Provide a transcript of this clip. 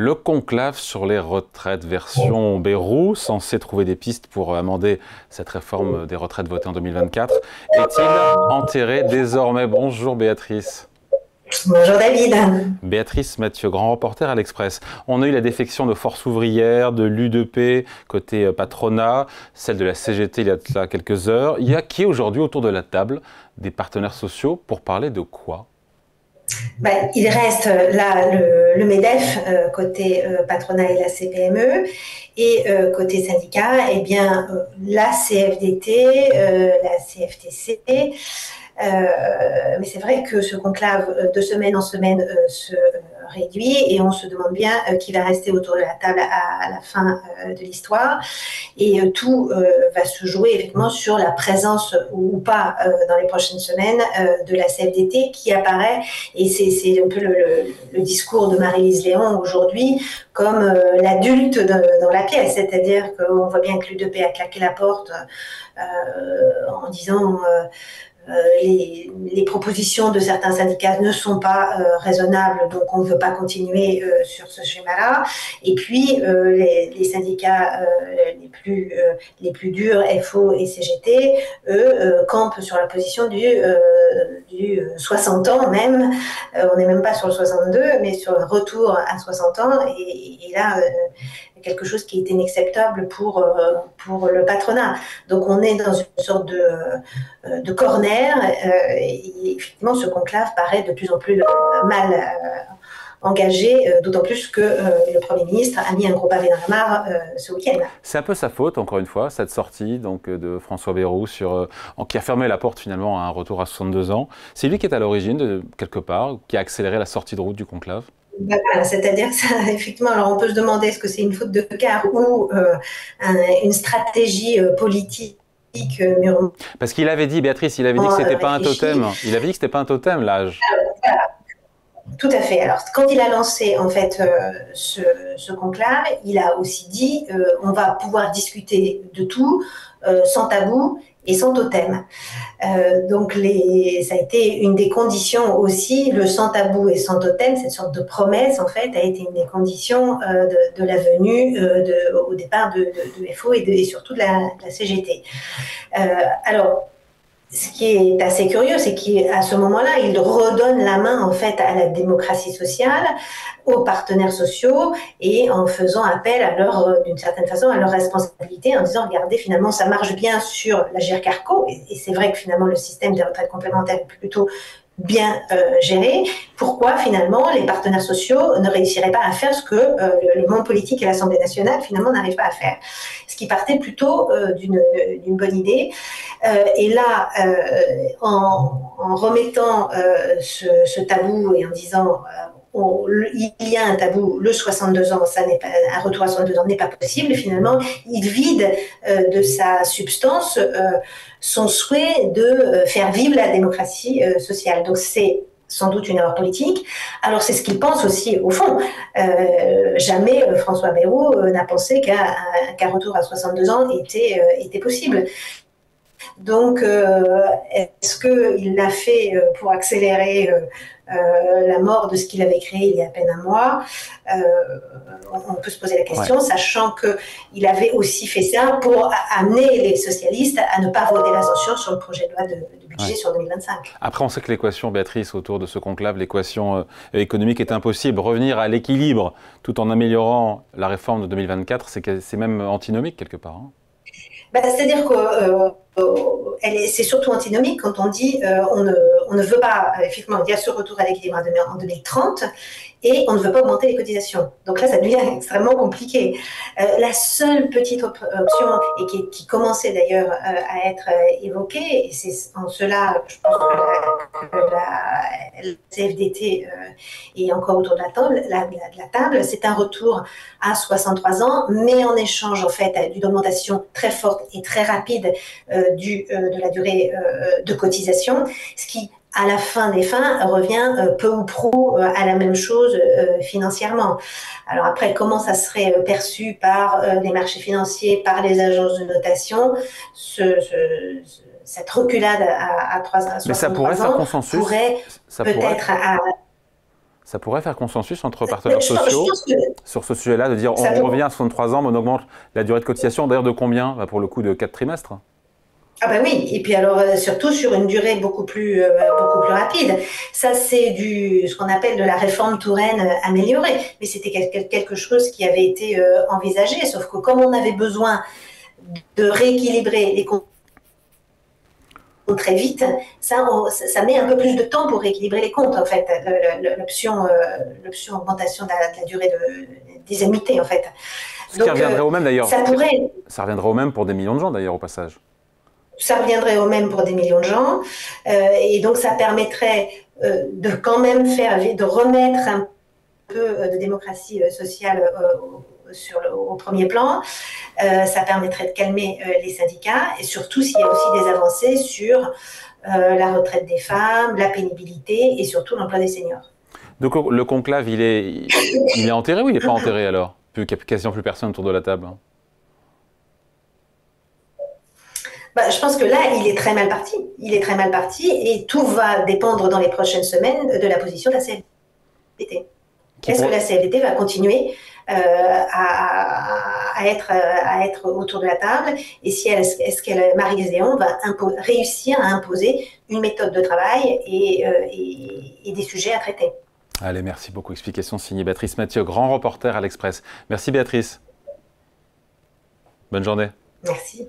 Le conclave sur les retraites, version Bayrou, censé trouver des pistes pour amender cette réforme des retraites votée en 2024. Est-il enterré désormais? Bonjour Béatrice. Bonjour David. Béatrice Mathieu, grand reporter à l'Express. On a eu la défection de Force ouvrière, de l'UDP, côté patronat, celle de la CGT il y a de cela quelques heures. Il y a qui aujourd'hui autour de la table des partenaires sociaux pour parler de quoi? Il reste là le MEDEF côté patronat et la CPME et côté syndicat, eh bien la CFDT, la CFTC. Mais c'est vrai que ce conclave de semaine en semaine se réduit et on se demande bien qui va rester autour de la table à la fin de l'histoire. Et tout va se jouer effectivement sur la présence ou pas dans les prochaines semaines de la CFDT qui apparaît, et c'est un peu le discours de Marie-Lise Léon aujourd'hui, comme l'adulte dans la pièce, c'est-à-dire qu'on voit bien que l'UDP a claqué la porte en disant les propositions de certains syndicats ne sont pas raisonnables, donc on ne veut pas continuer sur ce schéma-là. Et puis les syndicats les plus durs, FO et CGT, eux, campent sur la position du 60 ans même. On n'est même pas sur le 62, mais sur le retour à 60 ans. Et là, quelque chose qui est inacceptable pour le patronat. Donc on est dans une sorte de corner, et effectivement ce conclave paraît de plus en plus mal engagé, d'autant plus que le Premier ministre a mis un gros pavé dans la mare ce week-end. C'est un peu sa faute, encore une fois, cette sortie donc, de François Bayrou qui a fermé la porte finalement à un retour à 62 ans. C'est lui qui est à l'origine, de quelque part, qui a accéléré la sortie de route du conclave? Voilà, c'est-à-dire que ça, effectivement, alors on peut se demander est-ce que c'est une faute de quart ou une stratégie politique. Parce qu'il avait dit, Béatrice, il avait dit que c'était pas un totem. Il avait dit que c'était pas un totem, l'âge. Voilà. Tout à fait. Alors, quand il a lancé en fait ce conclave, il a aussi dit on va pouvoir discuter de tout sans tabou et sans totem. Donc, ça a été une des conditions aussi, le sans tabou et sans totem, cette sorte de promesse, en fait, a été une des conditions de la venue au départ de FO et surtout de la CGT. Alors, ce qui est assez curieux, c'est qu'à ce moment-là, il redonne la main en fait à la démocratie sociale, aux partenaires sociaux, et en faisant appel à d'une certaine façon, à leur responsabilité, en disant regardez, finalement, ça marche bien sur la GIRC-ARCO, et c'est vrai que finalement le système des retraites complémentaires est plutôt bien géré. Pourquoi finalement les partenaires sociaux ne réussiraient pas à faire ce que le monde politique et l'Assemblée nationale finalement n'arrivent pas à faire, ce qui partait plutôt d'une bonne idée. Et là, en remettant ce tabou et en disant il y a un tabou, le 62 ans, un retour à 62 ans n'est pas possible, et finalement, il vide de sa substance son souhait de faire vivre la démocratie sociale. Donc c'est sans doute une erreur politique. Alors c'est ce qu'il pense aussi au fond. Jamais François Bayrou n'a pensé qu'un retour à 62 ans était possible. Donc, est-ce qu'il l'a fait pour accélérer la mort de ce qu'il avait créé il y a à peine un mois? On peut se poser la question, sachant qu'il avait aussi fait ça pour amener les socialistes à ne pas voter la censure sur le projet de loi de budget sur 2025. Après, on sait que l'équation, Béatrice, autour de ce conclave, l'équation économique est impossible. Revenir à l'équilibre tout en améliorant la réforme de 2024, c'est même antinomique quelque part. Hein. C'est-à-dire que c'est surtout antinomique quand on dit on ne veut pas, effectivement, il y a ce retour à l'équilibre en 2030 et on ne veut pas augmenter les cotisations. Donc là, ça devient extrêmement compliqué. La seule petite option, et qui commençait d'ailleurs à être évoquée, et c'est en cela, je pense que la CFDT est encore autour de la table, c'est un retour à 63 ans, mais en échange, en fait, d'une augmentation très forte et très rapide de la durée de cotisation, ce qui, à la fin des fins, revient peu ou prou à la même chose financièrement. Alors après, comment ça serait perçu par les marchés financiers, par les agences de notation, cette reculade à 63 ans Mais ça pourrait faire consensus. pourrait peut-être Ça pourrait faire consensus entre partenaires sociaux sur ce sujet-là, de dire on revient à 63 ans, mais on augmente la durée de cotisation, d'ailleurs de combien? Pour le coup de 4 trimestres. Ah ben oui, et puis alors surtout sur une durée beaucoup plus rapide. Ça c'est ce qu'on appelle de la réforme Touraine améliorée, mais c'était quelque chose qui avait été envisagé, sauf que comme on avait besoin de rééquilibrer les comptes très vite, ça met un peu plus de temps pour rééquilibrer les comptes en fait, l'option augmentation de la durée des annuités en fait. Ce qui reviendrait au même d'ailleurs. Ça reviendrait au même pour des millions de gens d'ailleurs au passage. Ça reviendrait au même pour des millions de gens, et donc ça permettrait de quand même de remettre un peu de démocratie sociale au premier plan. Ça permettrait de calmer les syndicats, et surtout s'il y a aussi des avancées sur la retraite des femmes, la pénibilité et surtout l'emploi des seniors. Donc le conclave, il est enterré ou il n'est pas enterré alors? Il n'y a quasiment plus personne autour de la table. Je pense que là, il est très mal parti. Il est très mal parti et tout va dépendre dans les prochaines semaines de la position de la CFDT. Est-ce que la CFDT va continuer à être autour de la table, et est-ce que Maryse Déon va réussir à imposer une méthode de travail et des sujets à traiter? Allez, merci beaucoup. Explication signée Béatrice Mathieu, grand reporter à l'Express. Merci Béatrice. Bonne journée. Merci.